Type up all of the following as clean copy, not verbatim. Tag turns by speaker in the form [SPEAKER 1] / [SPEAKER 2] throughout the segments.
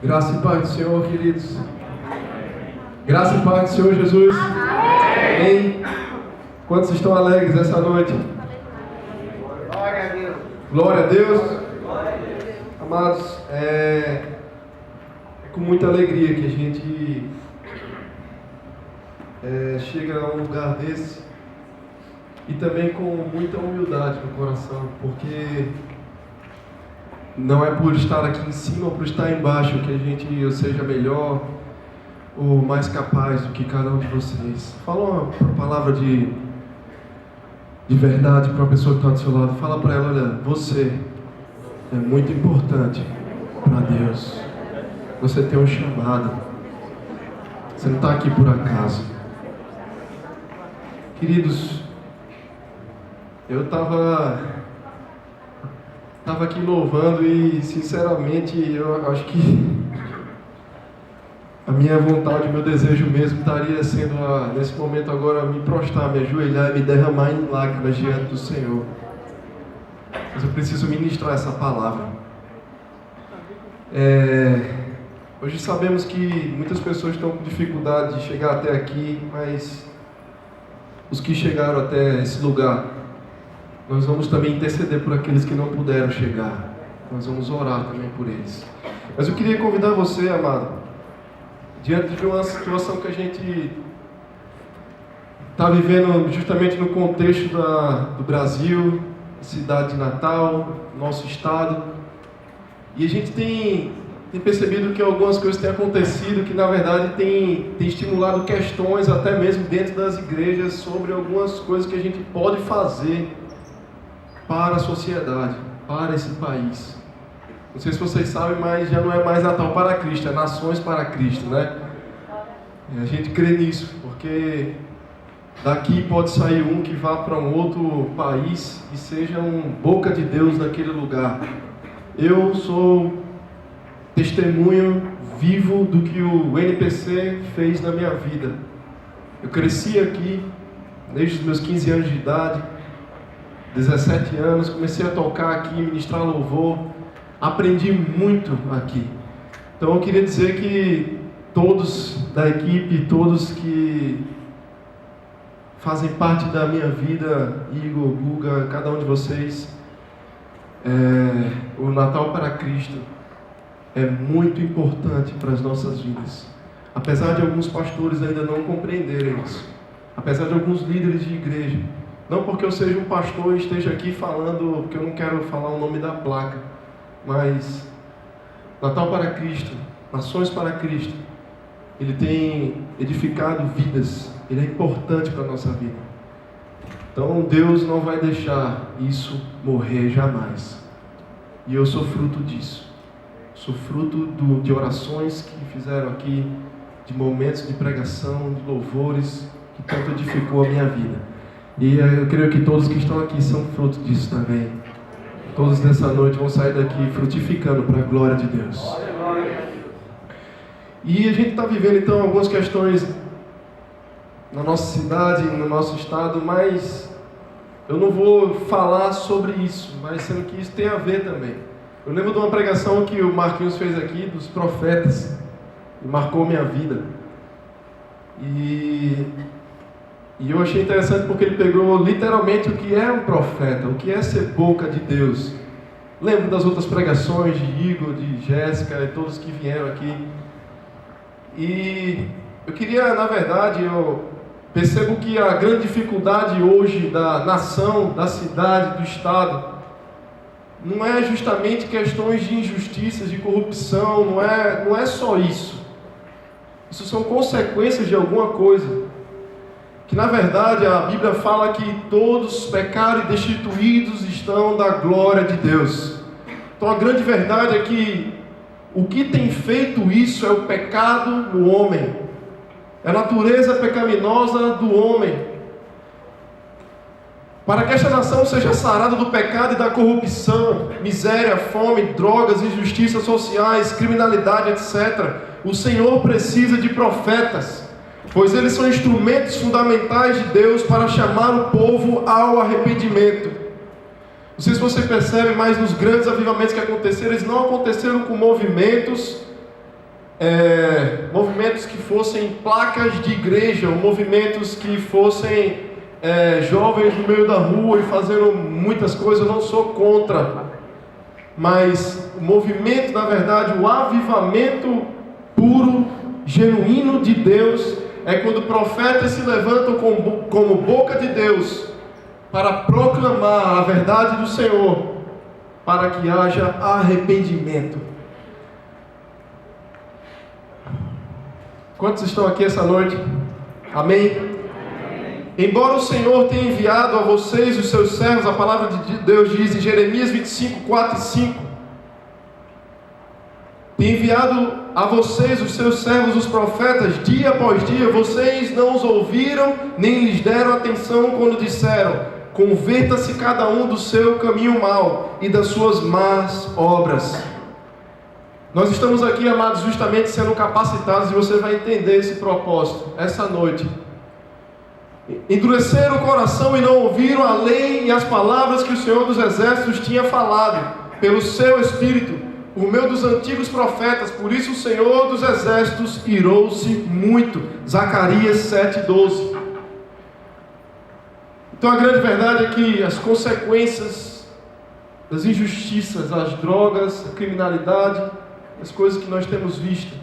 [SPEAKER 1] Graça e paz do Senhor, queridos. Graça e paz do Senhor Jesus. Amém. Quantos estão alegres essa noite?
[SPEAKER 2] Glória a Deus.
[SPEAKER 1] Glória a Deus. Amados, é com muita alegria que a gente chega a um lugar desse e também com muita humildade no coração, porque não é por estar aqui em cima ou por estar embaixo que eu seja melhor ou mais capaz do que cada um de vocês. Fala uma palavra de verdade para a pessoa que está do seu lado. Fala para ela: olha, você é muito importante para Deus. Você tem um chamado. Você não está aqui por acaso. Queridos, eu estava aqui louvando e, sinceramente, eu acho que a minha vontade, o meu desejo mesmo estaria sendo, nesse momento agora, me prostrar, me ajoelhar e me derramar em lágrimas diante do Senhor. Mas eu preciso ministrar essa palavra. Hoje sabemos que muitas pessoas estão com dificuldade de chegar até aqui, mas os que chegaram até esse lugar, nós vamos também interceder por aqueles que não puderam chegar. Nós vamos orar também por eles. Mas eu queria convidar você, amado, diante de uma situação que a gente está vivendo justamente no contexto do Brasil, cidade de Natal, nosso estado. E a gente tem percebido que algumas coisas têm acontecido que, na verdade, tem estimulado questões até mesmo dentro das igrejas sobre algumas coisas que a gente pode fazer para a sociedade, para esse país. Não sei se vocês sabem, mas já não é mais Natal para Cristo, é Nações para Cristo, né? E a gente crê nisso, porque daqui pode sair um que vá para um outro país e seja um boca de Deus naquele lugar. Eu sou testemunho vivo do que o NPC fez na minha vida. Eu cresci aqui desde os meus 15 anos de idade, 17 anos, comecei a tocar aqui, ministrar louvor, aprendi muito aqui. Então eu queria dizer que todos da equipe, todos que fazem parte da minha vida, Igor, Guga, cada um de vocês, o Natal para Cristo é muito importante para as nossas vidas. Apesar de alguns pastores ainda não compreenderem isso, apesar de alguns líderes de igreja, não porque eu seja um pastor e esteja aqui falando, porque eu não quero falar o nome da placa, mas Natal para Cristo, Nações para Cristo, ele tem edificado vidas, ele é importante para a nossa vida. Então Deus não vai deixar isso morrer jamais. E eu sou fruto disso. Sou fruto de orações que fizeram aqui, de momentos de pregação, de louvores, que tanto edificou a minha vida. E eu creio que todos que estão aqui são fruto disso também. Todos nessa noite vão sair daqui frutificando para a glória de Deus. E a gente está vivendo então algumas questões na nossa cidade, no nosso estado, mas eu não vou falar sobre isso, mas sendo que isso tem a ver também. Eu lembro de uma pregação que o Marquinhos fez aqui, dos profetas, e marcou minha vida. E eu achei interessante porque ele pegou literalmente o que é um profeta, o que é ser boca de Deus. Lembro das outras pregações de Igor, de Jéssica e todos que vieram aqui. E eu queria, na verdade, eu percebo que a grande dificuldade hoje da nação, da cidade, do estado, não é justamente questões de injustiças, de corrupção, não é só isso. Isso são consequências de alguma coisa. Que na verdade a Bíblia fala que todos pecaram e destituídos estão da glória de Deus. Então a grande verdade é que o que tem feito isso é o pecado no homem. É a natureza pecaminosa do homem. Para que esta nação seja sarada do pecado e da corrupção, miséria, fome, drogas, injustiças sociais, criminalidade, etc., o Senhor precisa de profetas, pois eles são instrumentos fundamentais de Deus para chamar o povo ao arrependimento. Não sei se você percebe, mas nos grandes avivamentos que aconteceram, eles não aconteceram com movimentos, movimentos que fossem placas de igreja, ou movimentos que fossem jovens no meio da rua e fazendo muitas coisas. Eu não sou contra, mas o movimento, na verdade, o avivamento puro, genuíno de Deus, é quando profetas se levantam como boca de Deus para proclamar a verdade do Senhor, para que haja arrependimento. Quantos estão aqui essa noite? Amém? Amém. Embora o Senhor tenha enviado a vocês, os seus servos, a palavra de Deus diz em Jeremias 25, 4 e 5, tem enviado a vocês, os seus servos, os profetas, dia após dia. Vocês não os ouviram, nem lhes deram atenção quando disseram: converta-se cada um do seu caminho mau e das suas más obras. Nós estamos aqui, amados, justamente sendo capacitados, e você vai entender esse propósito essa noite. Endureceram o coração e não ouviram a lei e as palavras que o Senhor dos Exércitos tinha falado pelo seu Espírito, por meio dos antigos profetas. Por isso o Senhor dos Exércitos irou-se muito. Zacarias 7:12. Então a grande verdade é que as consequências das injustiças, as drogas, a criminalidade, as coisas que nós temos visto,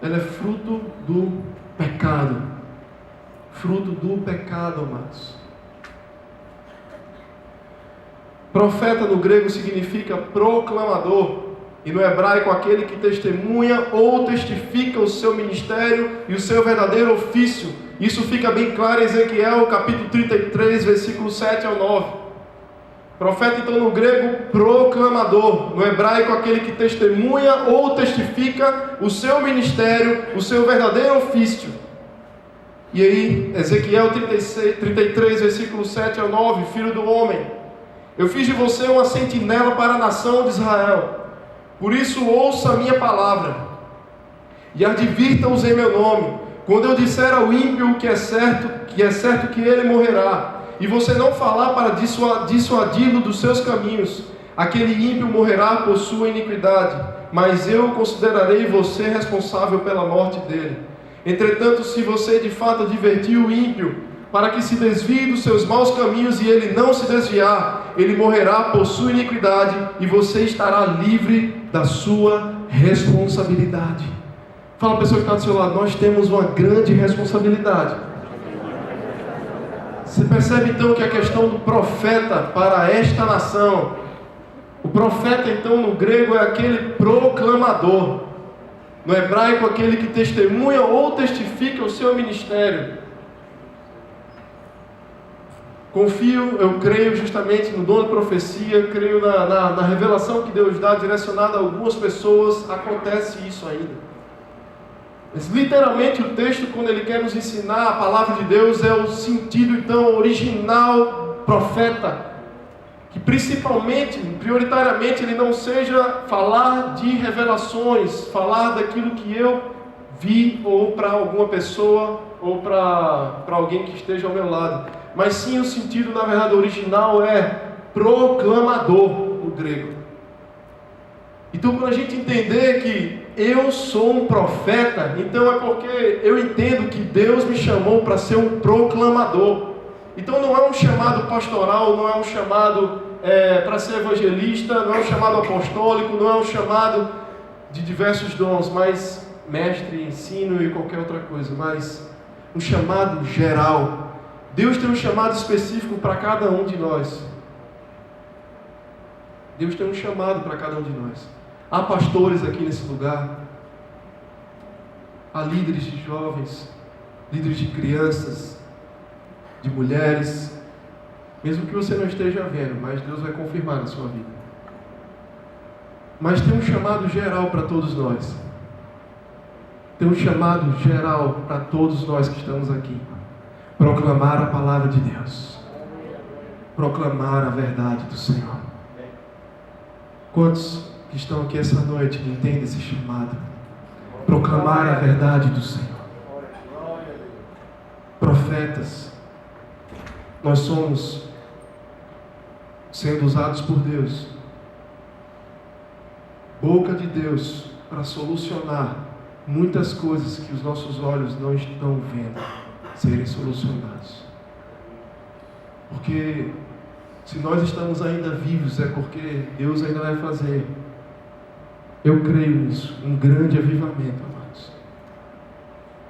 [SPEAKER 1] ela é fruto do pecado. Fruto do pecado, amados. Profeta no grego significa proclamador, e no hebraico aquele que testemunha ou testifica o seu ministério e o seu verdadeiro ofício. Isso fica bem claro em Ezequiel capítulo 33, versículos 7 ao 9. Profeta, então, no grego, proclamador. No hebraico, aquele que testemunha ou testifica o seu ministério, o seu verdadeiro ofício. E aí, Ezequiel 33, versículos 7 ao 9. Filho do homem, eu fiz de você uma sentinela para a nação de Israel. Por isso, ouça a minha palavra e advirta-os em meu nome. Quando eu disser ao ímpio que é certo que ele morrerá, e você não falar para dissuadi-lo dos seus caminhos, aquele ímpio morrerá por sua iniquidade, mas eu considerarei você responsável pela morte dele. Entretanto, se você de fato advertir o ímpio, para que se desvie dos seus maus caminhos e ele não se desviar, ele morrerá por sua iniquidade e você estará livre da sua responsabilidade. Fala a pessoa que está do seu lado: nós temos uma grande responsabilidade. Você percebe então que a questão do profeta para esta nação, o profeta então no grego é aquele proclamador, no hebraico aquele que testemunha ou testifica o seu ministério. Confio, eu creio justamente no dom da profecia, creio na revelação que Deus dá direcionada a algumas pessoas. Acontece isso ainda. Mas literalmente o texto, quando ele quer nos ensinar a palavra de Deus, é o sentido então original profeta, que principalmente, prioritariamente, ele não seja falar de revelações, falar daquilo que eu vi, ou para alguma pessoa, ou para alguém que esteja ao meu lado, mas sim o sentido, na verdade, original é proclamador no grego. Então, para a gente entender que eu sou um profeta, então é porque eu entendo que Deus me chamou para ser um proclamador. Então não é um chamado pastoral, não é um chamado para ser evangelista, não é um chamado apostólico, não é um chamado de diversos dons, mas mestre, ensino e qualquer outra coisa, mas um chamado geral. Deus tem um chamado específico para cada um de nós. Deus tem um chamado para cada um de nós. Há pastores aqui nesse lugar, há líderes de jovens, líderes de crianças, de mulheres, mesmo que você não esteja vendo, mas Deus vai confirmar na sua vida. Mas tem um chamado geral para todos nós. Tem um chamado geral para todos nós que estamos aqui. Proclamar a palavra de Deus. Proclamar a verdade do Senhor. Quantos que estão aqui essa noite entendem esse chamado? Proclamar a verdade do Senhor. Profetas, nós somos sendo usados por Deus, boca de Deus para solucionar muitas coisas que os nossos olhos não estão vendo serem solucionados. Porque se nós estamos ainda vivos é porque Deus ainda vai fazer, eu creio nisso, um grande avivamento, amados.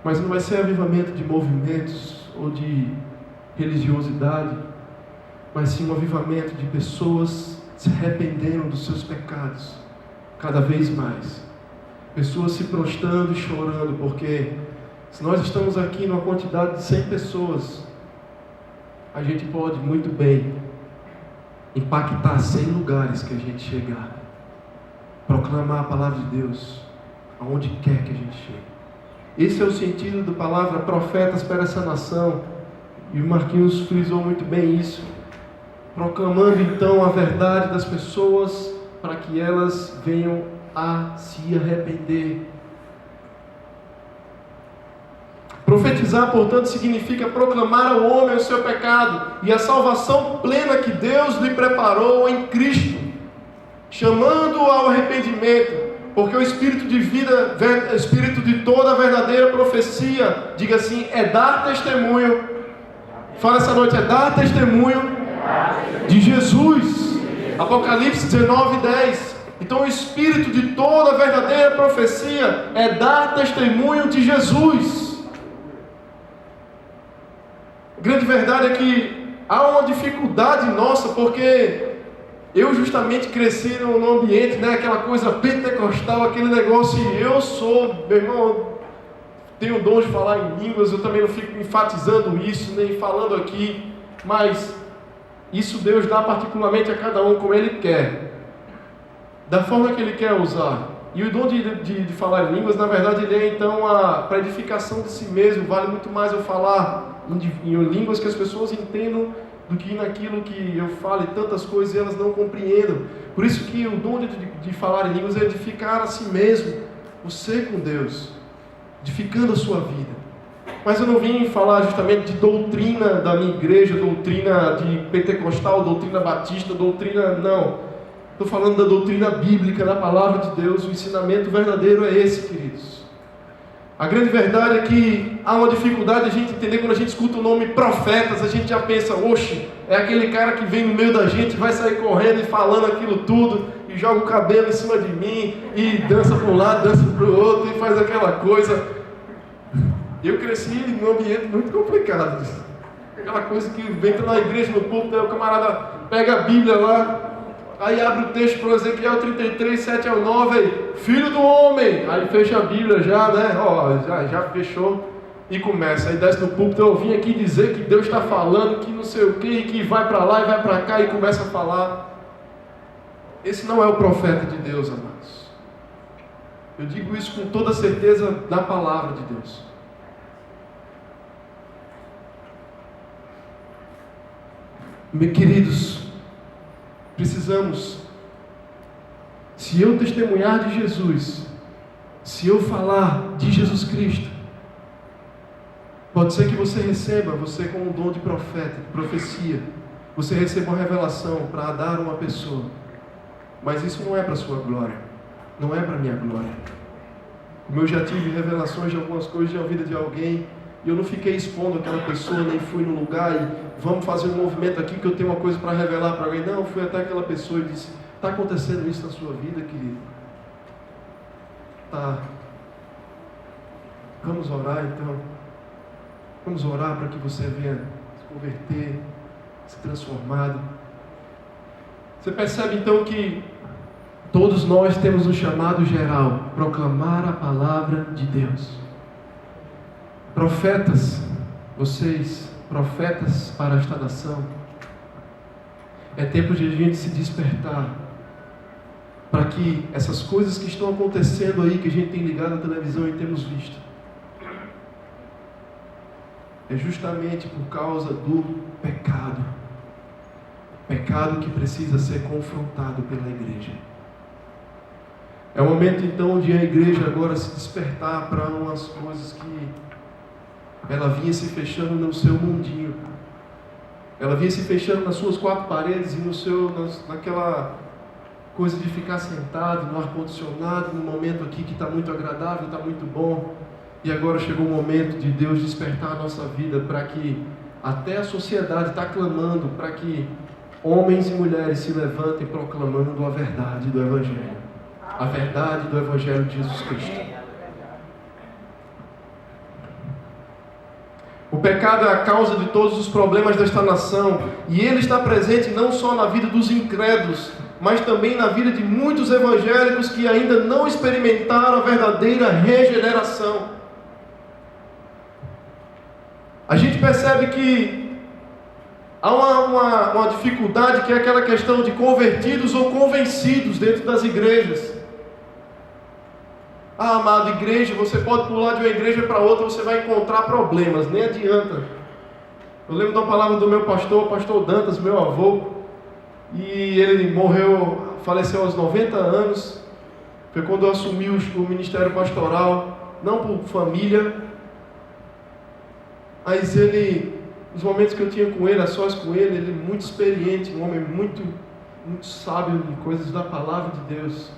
[SPEAKER 1] Mas não vai ser avivamento de movimentos ou de religiosidade, mas sim um avivamento de pessoas se arrependendo dos seus pecados cada vez mais. Pessoas se prostrando e chorando, porque se nós estamos aqui numa quantidade de 100 pessoas, a gente pode muito bem impactar 100 lugares que a gente chegar, proclamar a palavra de Deus aonde quer que a gente chegue. Esse é o sentido da palavra profetas para essa nação, e o Marquinhos frisou muito bem isso, proclamando então a verdade das pessoas para que elas venham a se arrepender. Profetizar, portanto, significa proclamar ao homem o seu pecado e a salvação plena que Deus lhe preparou em Cristo, chamando-o ao arrependimento, porque o Espírito de vida, o Espírito de toda a verdadeira profecia, diga assim, é dar testemunho. Fala essa noite, é dar testemunho de Jesus. Apocalipse 19:10. Então o Espírito de toda a verdadeira profecia é dar testemunho de Jesus. A grande verdade é que há uma dificuldade nossa, porque eu justamente cresci num ambiente, né, aquela coisa pentecostal, aquele negócio, e eu sou, meu irmão, tenho o dom de falar em línguas, eu também não fico enfatizando isso, nem falando aqui, mas isso Deus dá particularmente a cada um como Ele quer, da forma que Ele quer usar. E o dom de falar em línguas, na verdade, ele é então para edificação de si mesmo. Vale muito mais eu falar em línguas que as pessoas entendam do que naquilo que eu falo e tantas coisas e elas não compreendam. Por isso que o dom de falar em línguas é edificar a si mesmo, você com Deus, edificando a sua vida. Mas eu não vim falar justamente de doutrina da minha igreja, doutrina de pentecostal, doutrina batista, doutrina, não. Estou falando da doutrina bíblica, da palavra de Deus. O ensinamento verdadeiro é esse, queridos. A grande verdade é que há uma dificuldade de a gente entender. Quando a gente escuta o nome profetas, a gente já pensa, oxe, é aquele cara que vem no meio da gente, vai sair correndo e falando aquilo tudo, e joga o cabelo em cima de mim, e dança para um lado, dança para o outro, e faz aquela coisa. Eu cresci num ambiente muito complicado. Aquela coisa que vem na igreja, no púlpito, aí o camarada pega a Bíblia lá, aí abre o texto para Ezequiel 33, 7 ao 9, aí, filho do homem, aí fecha a Bíblia já, né, já fechou, e começa, aí desce no púlpito, eu vim aqui dizer que Deus está falando, que não sei o que, que vai para lá e vai para cá, e começa a falar. Esse não é o profeta de Deus, amados. Eu digo isso com toda certeza da palavra de Deus. Meus queridos, precisamos, se eu testemunhar de Jesus, se eu falar de Jesus Cristo, pode ser que você receba, você com o dom de profeta, de profecia, você receba uma revelação para dar a uma pessoa, mas isso não é para a sua glória, não é para a minha glória. Como eu já tive revelações de algumas coisas na vida de alguém, e eu não fiquei expondo aquela pessoa, nem fui no lugar e vamos fazer um movimento aqui que eu tenho uma coisa para revelar para alguém. Não, eu fui até aquela pessoa e disse, está acontecendo isso na sua vida, querido? Tá. Vamos orar então. Vamos orar para que você venha se converter, se transformar. Você percebe então que todos nós temos um chamado geral, proclamar a palavra de Deus. Profetas, vocês, profetas para esta nação, é tempo de a gente se despertar, para que essas coisas que estão acontecendo aí, que a gente tem ligado na televisão e temos visto, é justamente por causa do pecado, pecado que precisa ser confrontado pela igreja. É o momento então de a igreja agora se despertar para umas coisas que ela vinha se fechando no seu mundinho. Ela vinha se fechando nas suas quatro paredes e coisa de ficar sentado no ar-condicionado, num momento aqui que está muito agradável, está muito bom. E agora chegou o momento de Deus despertar a nossa vida para que até a sociedade está clamando para que homens e mulheres se levantem proclamando a verdade do Evangelho. A verdade do Evangelho de Jesus Cristo. O pecado é a causa de todos os problemas desta nação, e ele está presente não só na vida dos incrédulos, mas também na vida de muitos evangélicos que ainda não experimentaram a verdadeira regeneração. A gente percebe que há uma dificuldade, que é aquela questão de convertidos ou convencidos dentro das igrejas. Ah, amado, igreja, você pode pular de uma igreja para outra, você vai encontrar problemas, nem adianta. Eu lembro de uma palavra do meu pastor, pastor Dantas, meu avô, e ele faleceu aos 90 anos, foi quando eu assumi o ministério pastoral, não por família, mas ele, nos momentos que eu tinha com ele, a sós com ele muito experiente, um homem muito, muito sábio em coisas da palavra de Deus.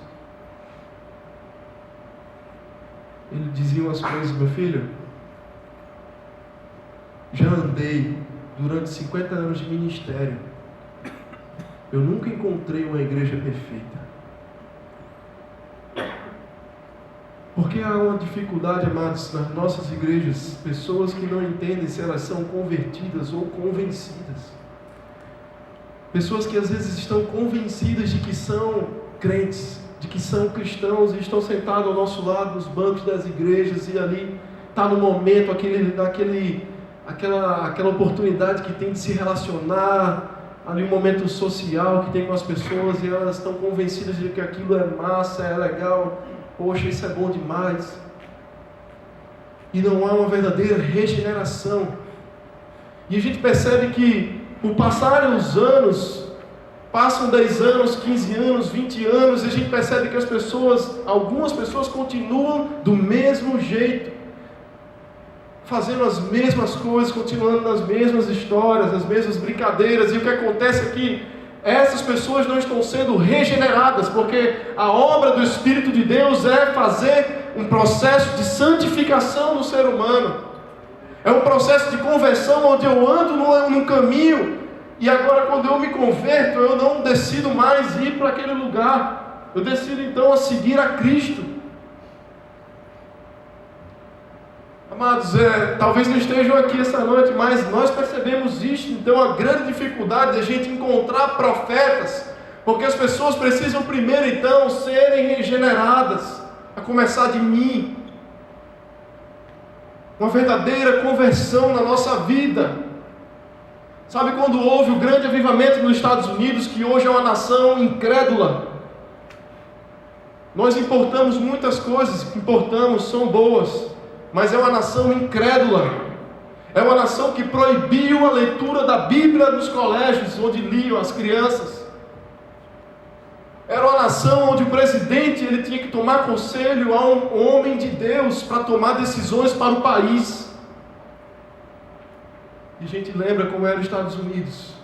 [SPEAKER 1] Ele dizia umas coisas: meu filho, já andei durante 50 anos de ministério, eu nunca encontrei uma igreja perfeita. Porque há uma dificuldade, amados, nas nossas igrejas, pessoas que não entendem se elas são convertidas ou convencidas. Pessoas que às vezes estão convencidas de que são crentes, de que são cristãos e estão sentados ao nosso lado nos bancos das igrejas, e ali está no momento aquela oportunidade que tem de se relacionar, ali um momento social que tem com as pessoas, e elas estão convencidas de que aquilo é massa, é legal, poxa, isso é bom demais, e não há uma verdadeira regeneração. E a gente percebe que, por passarem os anos, passam 10 anos, 15 anos, 20 anos, e a gente percebe que algumas pessoas continuam do mesmo jeito, fazendo as mesmas coisas, continuando nas mesmas histórias, as mesmas brincadeiras, e o que acontece é que essas pessoas não estão sendo regeneradas, porque a obra do Espírito de Deus é fazer um processo de santificação no ser humano, é um processo de conversão, onde eu ando num caminho, e agora quando eu me converto, eu não decido mais ir para aquele lugar, eu decido então a seguir a Cristo. Amados, talvez não estejam aqui essa noite, mas nós percebemos isso. Então a grande dificuldade é a gente encontrar profetas, porque as pessoas precisam primeiro então serem regeneradas, a começar de mim. Uma verdadeira conversão na nossa vida. Sabe quando houve o grande avivamento nos Estados Unidos, que hoje é uma nação incrédula? Nós importamos muitas coisas, são boas, mas é uma nação incrédula. É uma nação que proibiu a leitura da Bíblia nos colégios, onde liam as crianças. Era uma nação onde o presidente ele tinha que tomar conselho a um homem de Deus para tomar decisões para o país. E a gente lembra como era os Estados Unidos.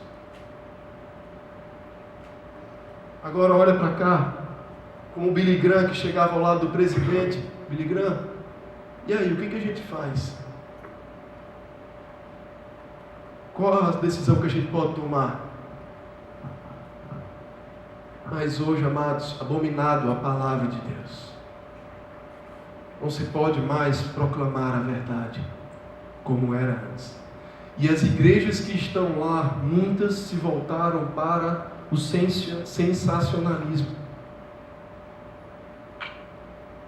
[SPEAKER 1] Agora olha para cá, como o Billy Graham, que chegava ao lado do presidente. Billy Graham, e aí, o que a gente faz? Qual a decisão que a gente pode tomar? Mas hoje, amados, abominado a palavra de Deus. Não se pode mais proclamar a verdade como era antes. E as igrejas que estão lá, muitas se voltaram para o sensacionalismo.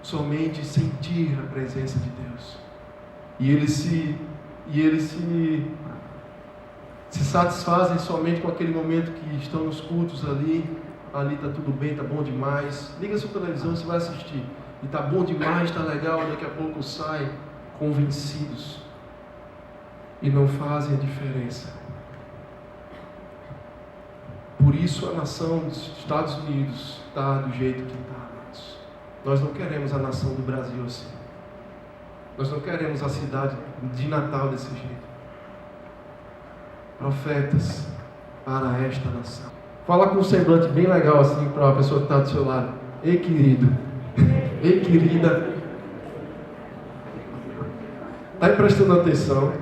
[SPEAKER 1] Somente sentir a presença de Deus. E eles se satisfazem somente com aquele momento que estão nos cultos ali está tudo bem, está bom demais. Liga a sua televisão, você vai assistir. E está bom demais, está legal, daqui a pouco sai convencidos. E não fazem a diferença. Por isso a nação dos Estados Unidos está do jeito que está. Nós não queremos a nação do Brasil assim. Nós não queremos a cidade de Natal desse jeito. Profetas para esta nação. Fala com um semblante bem legal assim para uma pessoa que está do seu lado. Ei, querido. Ei, querida. Está aí prestando atenção.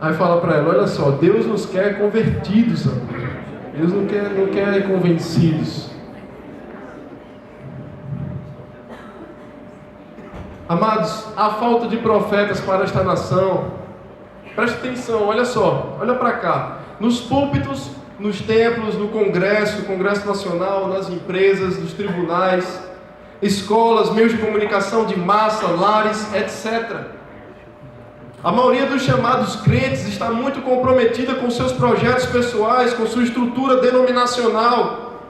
[SPEAKER 1] Aí fala para ela, olha só, Deus nos quer convertidos, amor. Deus não quer convencidos. Amados, a falta de profetas para esta nação. Preste atenção, olha só, olha para cá. Nos púlpitos, nos templos, no Congresso Nacional, nas empresas, nos tribunais, escolas, meios de comunicação de massa, lares, etc. A maioria dos chamados crentes está muito comprometida com seus projetos pessoais, com sua estrutura denominacional,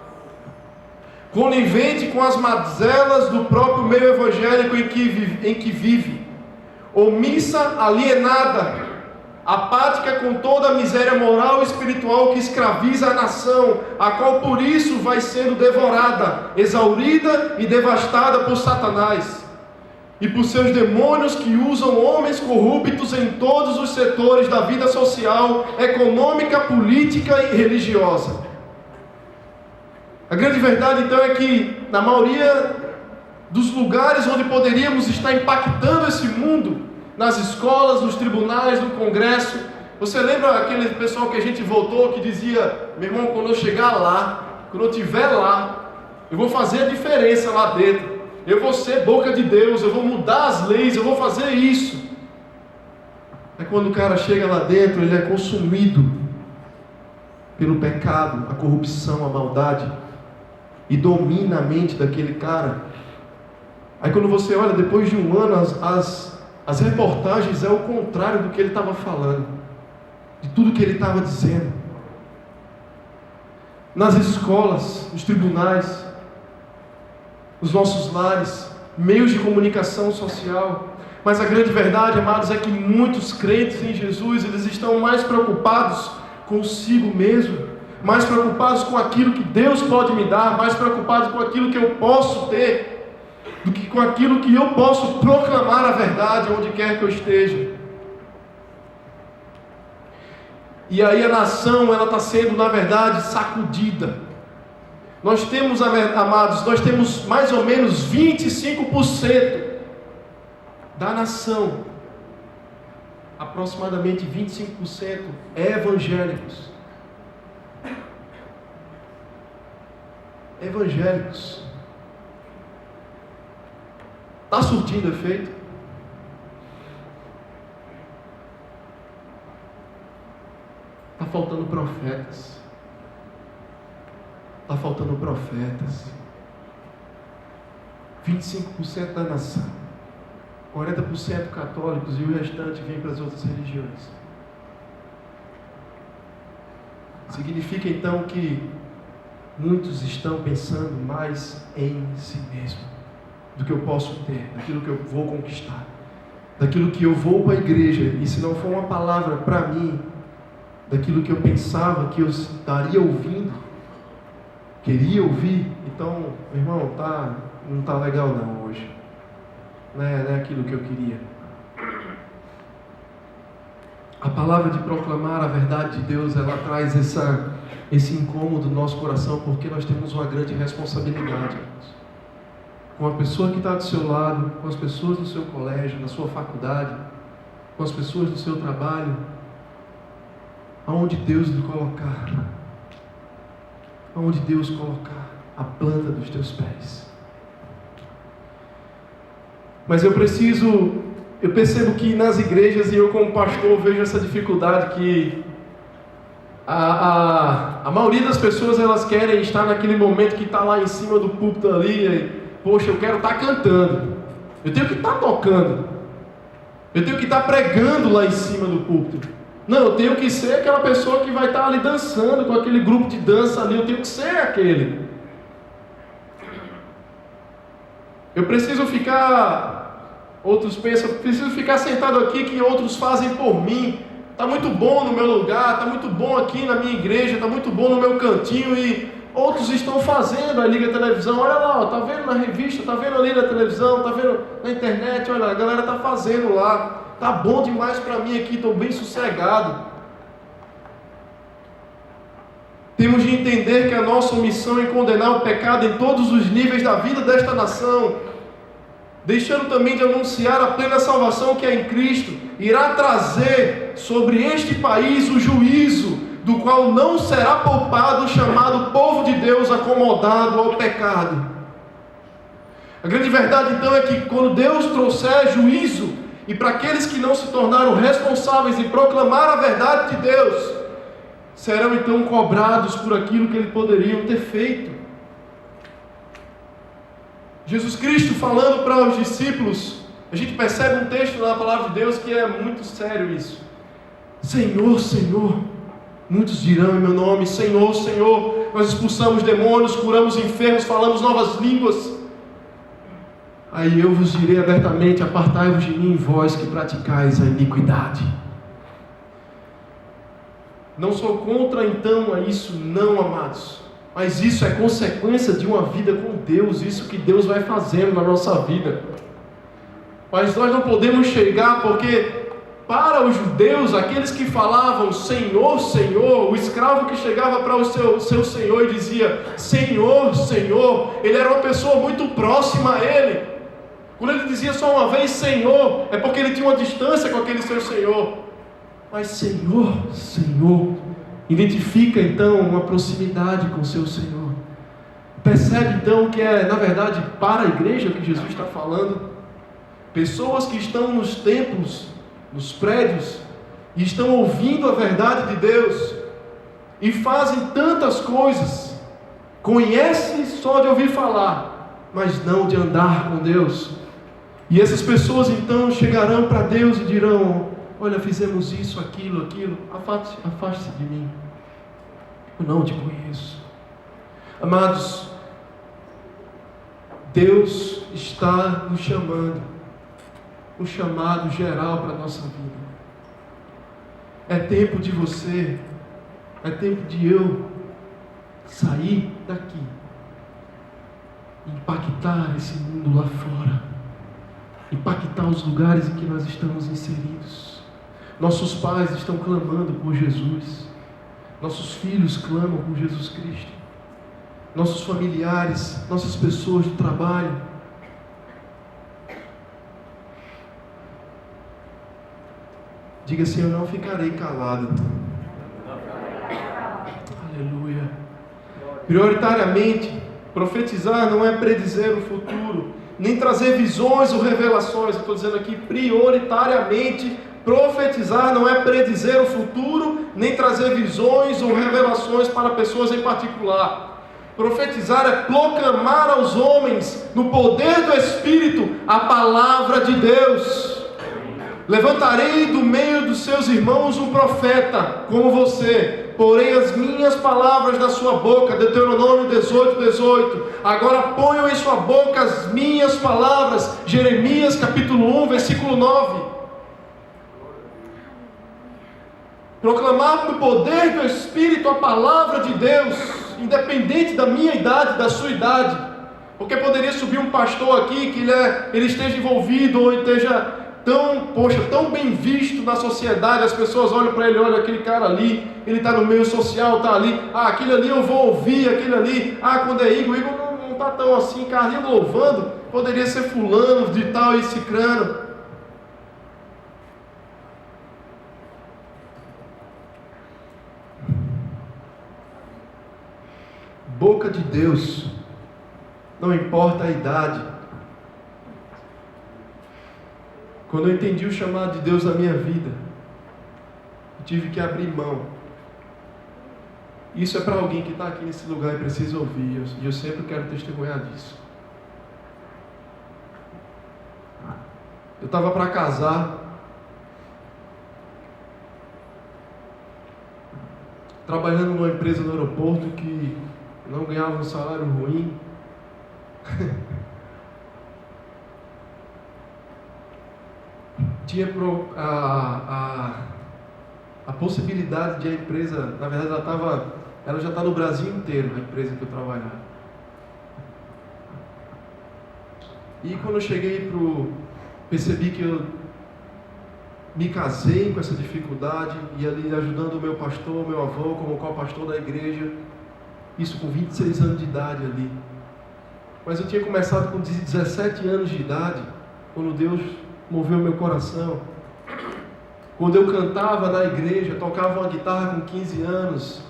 [SPEAKER 1] conivente com as mazelas do próprio meio evangélico em que vive, omissa, alienada, apática com toda a miséria moral e espiritual que escraviza a nação, a qual por isso vai sendo devorada, exaurida e devastada por Satanás e por seus demônios que usam homens corruptos em todos os setores da vida social, econômica, política e religiosa. A grande verdade então é que na maioria dos lugares onde poderíamos estar impactando esse mundo, nas escolas, nos tribunais, no Congresso, você lembra aquele pessoal que a gente votou que dizia, meu irmão, quando eu chegar lá, quando eu estiver lá, eu vou fazer a diferença lá dentro. Eu vou ser boca de Deus, eu vou mudar as leis, eu vou fazer isso. É quando o cara chega lá dentro, ele é consumido pelo pecado, a corrupção, a maldade, e domina a mente daquele cara. Aí quando você olha, depois de um ano, as reportagens é o contrário do que ele estava falando, de tudo que ele estava dizendo. Nas escolas, nos tribunais, nos nossos lares, meios de comunicação social. Mas a grande verdade, amados, é que muitos crentes em Jesus, eles estão mais preocupados consigo mesmo, mais preocupados com aquilo que Deus pode me dar, mais preocupados com aquilo que eu posso ter, do que com aquilo que eu posso proclamar a verdade onde quer que eu esteja. E aí a nação, ela está sendo, na verdade, sacudida. Nós temos, amados, nós temos mais ou menos 25% da nação, aproximadamente 25% evangélicos. Evangélicos. Está surtindo efeito? Está faltando profetas. Está faltando profetas. 25% da nação, 40% católicos, e o restante vem para as outras religiões. Significa então que muitos estão pensando mais em si mesmo, do que eu posso ter, daquilo que eu vou conquistar, daquilo que eu vou para a igreja, e se não for uma palavra para mim, daquilo que eu pensava que eu estaria ouvindo, queria ouvir, então, meu irmão, não está legal não hoje. Não é aquilo que eu queria. A palavra de proclamar a verdade de Deus, ela traz esse incômodo no nosso coração, porque nós temos uma grande responsabilidade, irmãos. Com a pessoa que está do seu lado, com as pessoas do seu colégio, na sua faculdade, com as pessoas do seu trabalho, aonde Deus lhe colocar. Onde Deus colocar a planta dos teus pés. Mas eu percebo que nas igrejas, e eu como pastor vejo essa dificuldade, que a maioria das pessoas, elas querem estar naquele momento que está lá em cima do púlpito ali, e, poxa, eu quero estar cantando, eu tenho que estar tocando, eu tenho que estar pregando lá em cima do púlpito. Não, eu tenho que ser aquela pessoa que vai estar ali dançando com aquele grupo de dança ali, eu tenho que ser aquele. Eu preciso ficar, outros pensam, preciso ficar sentado aqui que outros fazem por mim. Está muito bom no meu lugar, está muito bom aqui na minha igreja, está muito bom no meu cantinho, e outros estão fazendo, aí liga a televisão, olha lá, está vendo na revista, está vendo ali na televisão, está vendo na internet, olha, a galera está fazendo lá. Está bom demais para mim aqui, estou bem sossegado. Temos de entender que a nossa missão é condenar o pecado em todos os níveis da vida desta nação, deixando também de anunciar a plena salvação que é em Cristo, irá trazer sobre este país o juízo, do qual não será poupado o chamado povo de Deus acomodado ao pecado. A grande verdade então é que quando Deus trouxer juízo, e para aqueles que não se tornaram responsáveis em proclamar a verdade de Deus, serão então cobrados por aquilo que eles poderiam ter feito. Jesus Cristo falando para os discípulos, a gente percebe um texto na palavra de Deus que é muito sério isso. Senhor, Senhor, muitos dirão em meu nome, Senhor, Senhor, nós expulsamos demônios, curamos enfermos, falamos novas línguas. Aí eu vos direi abertamente, apartai-vos de mim, vós que praticais a iniquidade. Não sou contra então a isso, não, amados. Mas isso é consequência de uma vida com Deus, isso que Deus vai fazendo na nossa vida. Mas nós não podemos chegar, porque para os judeus, aqueles que falavam Senhor, Senhor, o escravo que chegava para o seu senhor e dizia Senhor, Senhor, ele era uma pessoa muito próxima a ele. Quando ele dizia só uma vez Senhor, é porque ele tinha uma distância com aquele seu senhor. Mas Senhor, Senhor, identifica então uma proximidade com o seu Senhor. Percebe então que é, na verdade, para a igreja que Jesus está falando. Pessoas que estão nos templos, nos prédios, e estão ouvindo a verdade de Deus, e fazem tantas coisas, conhecem só de ouvir falar, mas não de andar com Deus. E essas pessoas então chegarão para Deus e dirão: olha, fizemos isso, aquilo, afaste-se de mim, eu não te conheço. Amados, Deus está nos chamando, um chamado geral para a nossa vida. É tempo de você, é tempo de eu sair daqui, impactar esse mundo lá fora, impactar os lugares em que nós estamos inseridos. Nossos pais estão clamando por Jesus, nossos filhos clamam por Jesus Cristo, nossos familiares, nossas pessoas do trabalho. Diga assim: eu não ficarei calado. Aleluia. Prioritariamente, profetizar não é predizer o futuro, nem trazer visões ou revelações. Eu estou dizendo aqui, prioritariamente, profetizar não é predizer o futuro, nem trazer visões ou revelações para pessoas em particular. Profetizar é proclamar aos homens, no poder do Espírito, a palavra de Deus. Levantarei do meio dos seus irmãos um profeta, como você, porém as minhas palavras na sua boca, Deuteronômio 18:18. Agora ponham em sua boca as minhas palavras, Jeremias capítulo 1, versículo 9. Proclamar no poder do Espírito a palavra de Deus, independente da minha idade, da sua idade. Porque poderia subir um pastor aqui que ele esteja envolvido ou esteja tão bem visto na sociedade, as pessoas olham para ele, olha aquele cara ali, ele está no meio social, está ali, aquele ali eu vou ouvir, aquele ali, quando é Igor não está tão assim, Carlinhos louvando, poderia ser fulano de tal e cicrano. Boca de Deus, não importa a idade. Quando eu entendi o chamado de Deus na minha vida, eu tive que abrir mão. Isso é para alguém que está aqui nesse lugar e precisa ouvir, e eu sempre quero testemunhar disso. Eu estava para casar, trabalhando numa empresa no aeroporto que não ganhava um salário ruim. Tinha a possibilidade de a empresa, na verdade ela já está no Brasil inteiro, a empresa que eu trabalhava. E quando eu cheguei percebi que me casei com essa dificuldade e ali ajudando o meu pastor, meu avô, como co-pastor da igreja, isso com 26 anos de idade ali. Mas eu tinha começado com 17 anos de idade, quando Deus moveu meu coração. Quando eu cantava na igreja, tocava uma guitarra com 15 anos.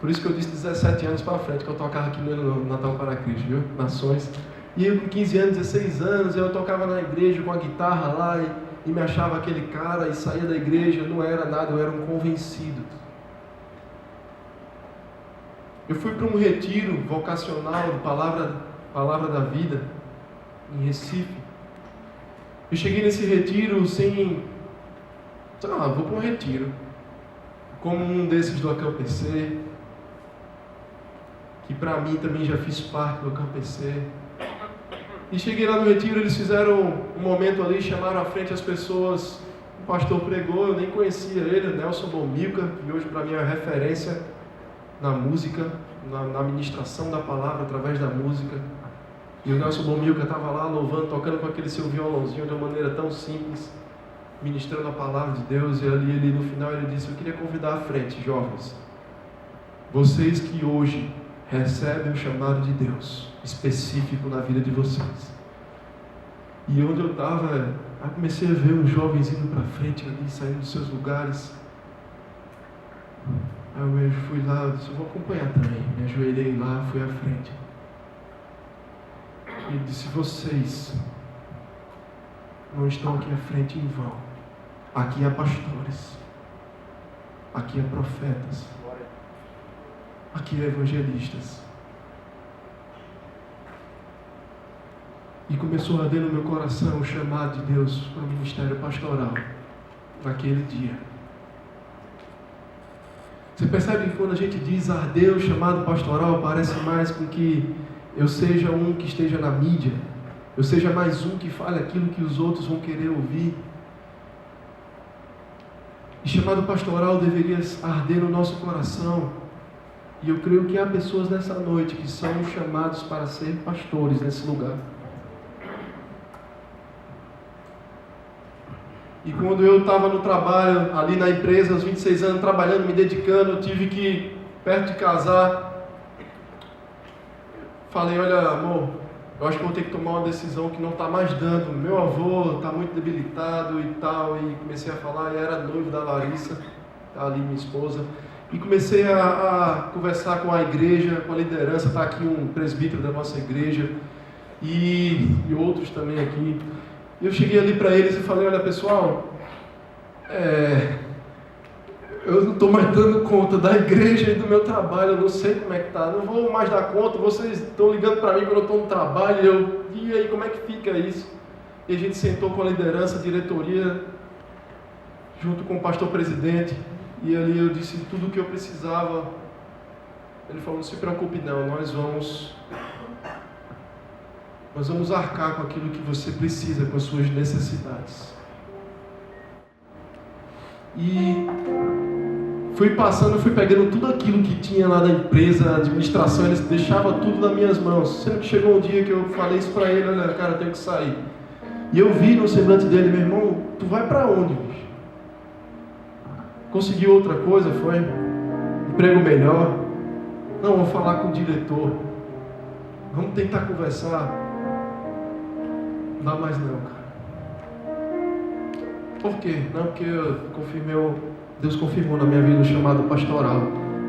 [SPEAKER 1] Por isso que eu disse 17 anos para frente, que eu tocava aqui no Natal para Cristo, viu? Nações. E eu com 15 anos, 16 anos, eu tocava na igreja com a guitarra lá e me achava aquele cara e saía da igreja, não era nada, eu era um convencido. Eu fui para um retiro vocacional, Palavra da Vida, em Recife. Eu cheguei nesse retiro sem... vou para um retiro. Como um desses do ACAMPC, que para mim também já fiz parte do ACAMPC. E cheguei lá no retiro, eles fizeram um momento ali, chamaram à frente as pessoas, o pastor pregou, eu nem conhecia ele, o Nelson Bomilca, que hoje para mim é referência na música, na ministração da palavra através da música. E o Nelson Bomilca estava lá louvando, tocando com aquele seu violãozinho de uma maneira tão simples, ministrando a palavra de Deus. E ali ele, no final ele disse: eu queria convidar à frente, jovens, vocês que hoje recebem o chamado de Deus específico na vida de vocês. E onde eu estava, eu comecei a ver uns jovens indo para frente ali, saindo dos seus lugares. Aí eu fui lá, eu disse: eu vou acompanhar também. Me ajoelhei lá, fui à frente. E ele disse: vocês não estão aqui à frente em vão. Aqui há pastores, aqui há profetas, aqui há evangelistas. E começou a arder no meu coração o chamado de Deus para o ministério pastoral naquele dia. Você percebe que quando a gente diz arder o chamado pastoral, parece mais com que eu seja um que esteja na mídia, eu seja mais um que fale aquilo que os outros vão querer ouvir. E chamado pastoral deveria arder no nosso coração. E eu creio que há pessoas nessa noite que são chamados para ser pastores nesse lugar. E quando eu estava no trabalho, ali na empresa, aos 26 anos, trabalhando, me dedicando, eu tive que, perto de casar, falei: olha, amor, eu acho que vou ter que tomar uma decisão que não está mais dando. Meu avô está muito debilitado e tal. E comecei a falar, e era noivo da Larissa, ali minha esposa. E comecei a conversar com a igreja, com a liderança. Está aqui um presbítero da nossa igreja e outros também aqui. Eu cheguei ali para eles e falei: olha, pessoal, eu não estou mais dando conta da igreja e do meu trabalho, eu não sei como é que está, não vou mais dar conta, vocês estão ligando para mim quando eu estou no trabalho, e aí como é que fica isso? E a gente sentou com a liderança, a diretoria, junto com o pastor presidente, e ali eu disse tudo o que eu precisava. Ele falou: não se preocupe não, nós vamos arcar com aquilo que você precisa, com as suas necessidades. E fui pegando tudo aquilo que tinha lá da empresa, a administração, eles deixavam tudo nas minhas mãos. Sendo que chegou um dia que eu falei isso para ele: olha, cara, eu tenho que sair. E eu vi no semblante dele: meu irmão, tu vai para onde, bicho? Conseguiu outra coisa, foi? Emprego melhor? Não, vou falar com o diretor. Vamos tentar conversar. Não dá mais não, cara. Por quê? Não, porque Deus confirmou na minha vida o chamado pastoral.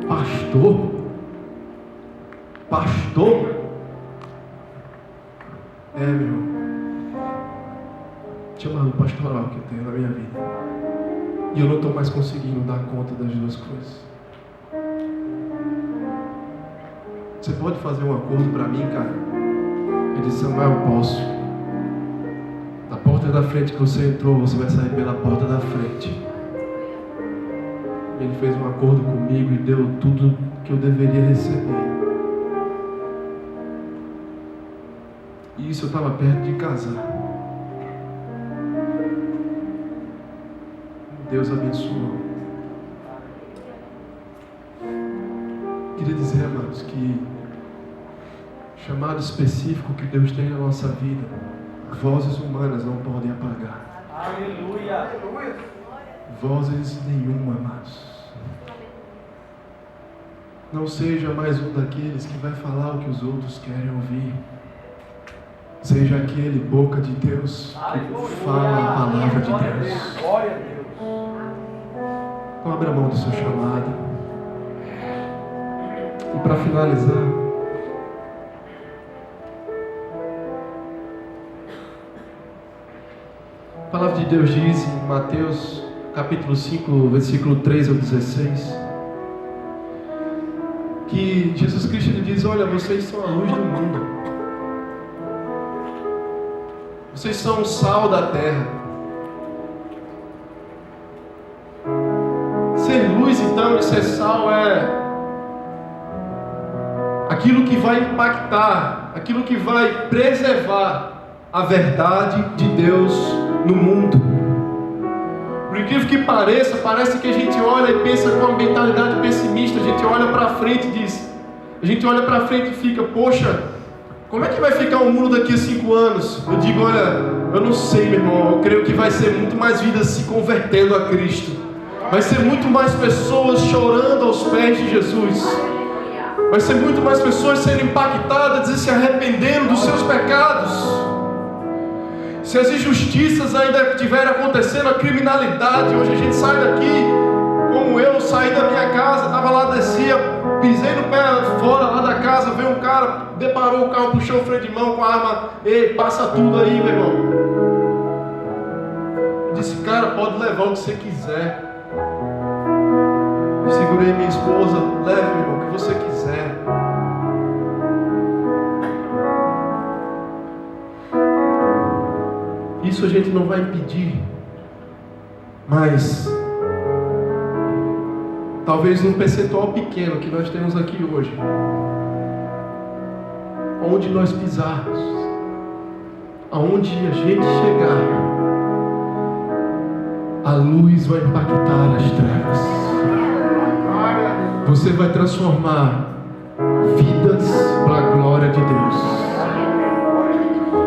[SPEAKER 1] Pastor? Pastor? Meu irmão, chamado pastoral que eu tenho na minha vida. E eu não estou mais conseguindo dar conta das duas coisas. Você pode fazer um acordo para mim, cara? Ele disse: Samuel, eu posso. Da porta da frente que você entrou, você vai sair pela porta da frente. Ele fez um acordo comigo e deu tudo que eu deveria receber. E isso eu estava perto de casar. Deus abençoou. Queria dizer, amados, que chamado específico que Deus tem na nossa vida, vozes humanas não podem apagar.
[SPEAKER 2] Aleluia.
[SPEAKER 1] Vozes nenhuma, amados. Não seja mais um daqueles que vai falar o que os outros querem ouvir. Seja aquele boca de Deus que fala a palavra de Deus.
[SPEAKER 2] Glória a Deus.
[SPEAKER 1] Então abra a mão do seu chamado. E para finalizar, a palavra de Deus diz em Mateus capítulo 5, versículo 3 ao 16, que Jesus Cristo lhe diz: olha, vocês são a luz do mundo, vocês são o sal da terra. Ser luz, então, e ser sal é aquilo que vai impactar, aquilo que vai preservar a verdade de Deus no mundo. Por incrível que pareça, parece que a gente olha e pensa com uma mentalidade pessimista. A gente olha para frente e diz, a gente olha para frente e fica: poxa, como é que vai ficar o mundo daqui a 5 anos? Eu digo: olha, eu não sei, meu irmão. Eu creio que vai ser muito mais vidas se convertendo a Cristo. Vai ser muito mais pessoas chorando aos pés de Jesus. Vai ser muito mais pessoas sendo impactadas e se arrependendo dos seus pecados. Se as injustiças ainda estiverem acontecendo, a criminalidade, hoje a gente sai daqui, como eu saí da minha casa, estava lá, descia, pisei no pé fora lá da casa, veio um cara, deparou o carro, puxou o freio de mão com a arma: ei, passa tudo aí, meu irmão. Eu disse: cara, pode levar o que você quiser. Eu segurei minha esposa: leve, meu irmão, o que você quiser. Isso a gente não vai impedir, mas talvez num percentual pequeno que nós temos aqui hoje, onde nós pisarmos, aonde a gente chegar, a luz vai impactar as trevas. Você vai transformar vidas para a glória de Deus.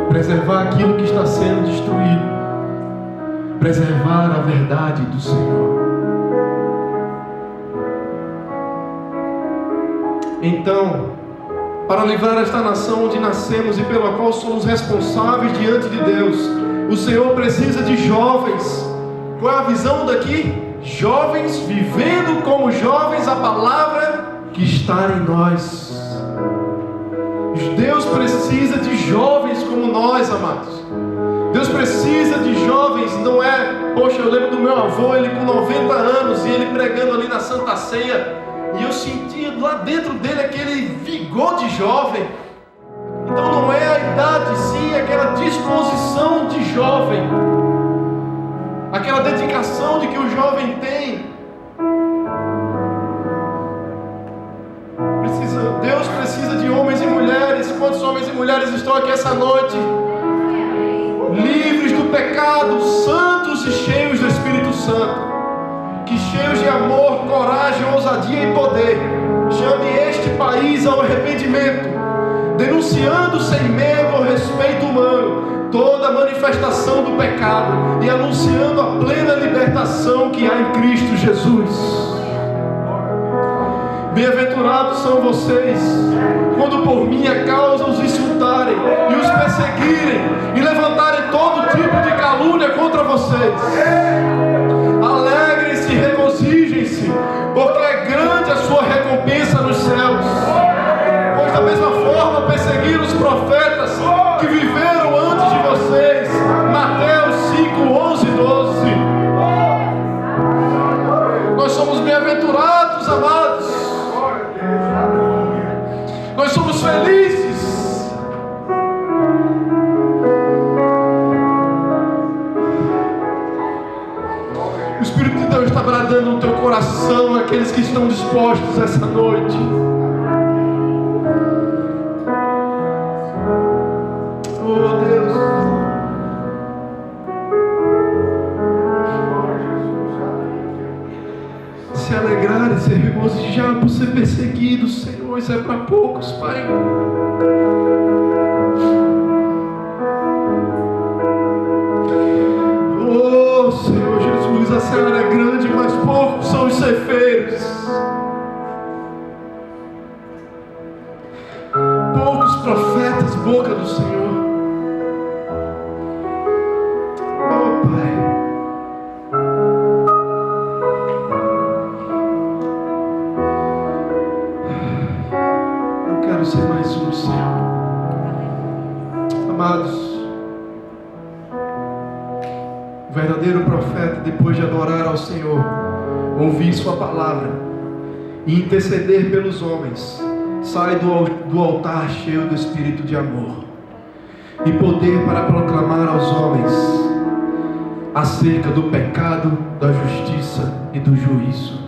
[SPEAKER 1] Preservar aquilo que está sendo destruído. Preservar a verdade do Senhor. Então, para livrar esta nação onde nascemos e pela qual somos responsáveis diante de Deus, o Senhor precisa de jovens. Qual é a visão daqui? Jovens vivendo como jovens a palavra que está em nós. Deus precisa de jovens como nós, amados. Deus precisa de jovens. Não é, poxa, eu lembro do meu avô, ele com 90 anos, e ele pregando ali na Santa Ceia, e eu sentia lá dentro dele aquele vigor de jovem. Então não é a idade, sim, é aquela disposição de jovem, aquela dedicação de que o jovem tem. Deus precisa de homens e mulheres. Quantos homens e mulheres estão aqui essa noite? Livres do pecado, santos e cheios do Espírito Santo, que cheios de amor, coragem, ousadia e poder, chame este país ao arrependimento, denunciando sem medo ou respeito humano toda manifestação do pecado e anunciando a plena libertação que há em Cristo Jesus. Bem-aventurados são vocês, quando por minha causa os insultarem e os perseguirem e levantarem todo tipo de calúnia contra vocês. Alegrem-se e regozijem-se, porque é grande a sua recompensa nos céus. Pois da mesma forma perseguiram os profetas que viveram antes de vocês. Mateus 5, 11 e 12. Nós somos bem-aventurados, amados. Nós somos felizes. O Espírito de Deus está bradando no teu coração, aqueles que estão dispostos essa noite. Oh Deus, se alegrar e se regozijar por ser perseguido, Senhor, isso é para poucos, Pai. Oh boca do Senhor. Oh, Pai. Eu quero ser mais um, Senhor. Amados, o verdadeiro profeta, depois de adorar ao Senhor, ouvir sua palavra e interceder pelos homens, sai do altar cheio do Espírito de amor e poder para proclamar aos homens acerca do pecado, da justiça e do juízo.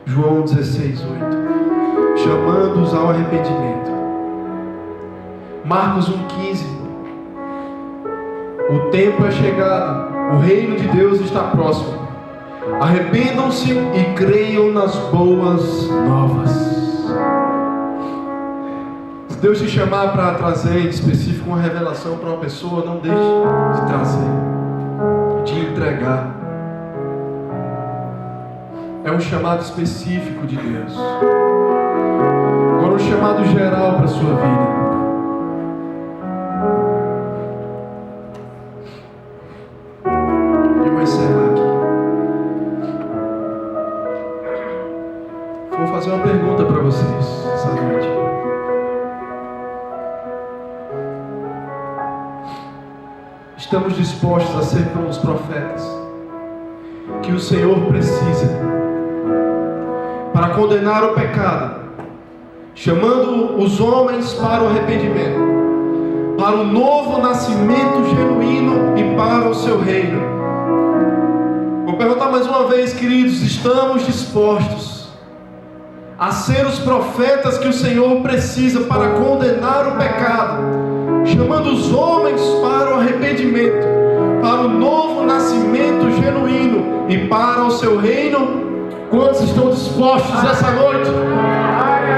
[SPEAKER 1] João 16:8, chamando-os ao arrependimento. Marcos 1:15, o tempo é chegado, o reino de Deus está próximo. Arrependam-se e creiam nas boas novas. Se Deus te chamar para trazer em específico uma revelação para uma pessoa, não deixe de trazer, de entregar. É um chamado específico de Deus. Agora um chamado geral para a sua vida. Eu vou encerrar aqui. Vou fazer uma pergunta para vocês essa noite. Estamos dispostos a ser como os profetas que o Senhor precisa para condenar o pecado, chamando os homens para o arrependimento, para o novo nascimento genuíno e para o seu reino? Vou perguntar mais uma vez, queridos, estamos dispostos a ser os profetas que o Senhor precisa para condenar o pecado, chamando os homens para o arrependimento, para o novo nascimento genuíno e para o seu reino? Quantos estão dispostos nessa noite?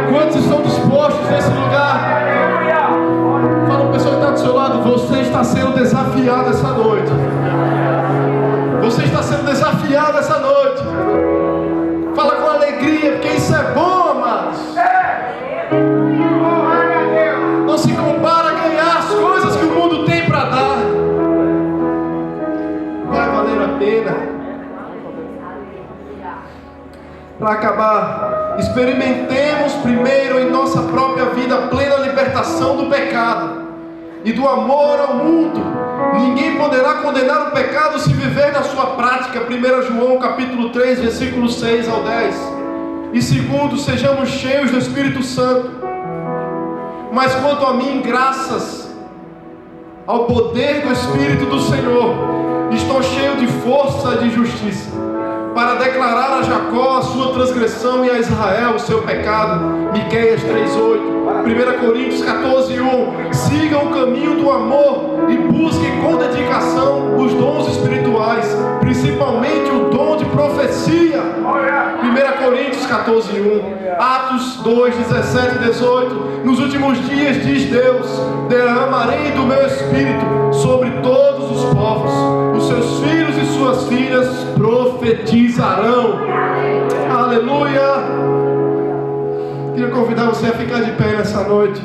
[SPEAKER 1] Quantos estão dispostos nesse lugar? Fala para a pessoa que está do seu lado: você está sendo desafiado essa noite. Você está sendo desafiado essa noite. Fala com alegria, porque isso é bom, amados. Não se compara a ganhar as coisas que o mundo tem para dar. Vai valer a pena. Para acabar, experimentemos primeiro em nossa própria vida a plena libertação do pecado e do amor ao mundo. Ninguém poderá condenar o pecado se viver na sua prática. 1 João capítulo 3, versículos 6 ao 10. E segundo, sejamos cheios do Espírito Santo. Mas quanto a mim, graças ao poder do Espírito do Senhor, estou cheio de força e de justiça, para declarar a Jacó a sua transgressão e a Israel o seu pecado. Miqueias 3:8. 1 Coríntios 14:1. Sigam o caminho do amor e busquem com dedicação os dons espirituais, principalmente o dom de profecia. 1 Coríntios 14:1. Atos 2:17 e 18. Nos últimos dias, diz Deus, derramarei do meu espírito sobre todos os povos. Os seus filhos e suas filhas profetizarão. Aleluia. Queria convidar você a ficar de pé nessa noite.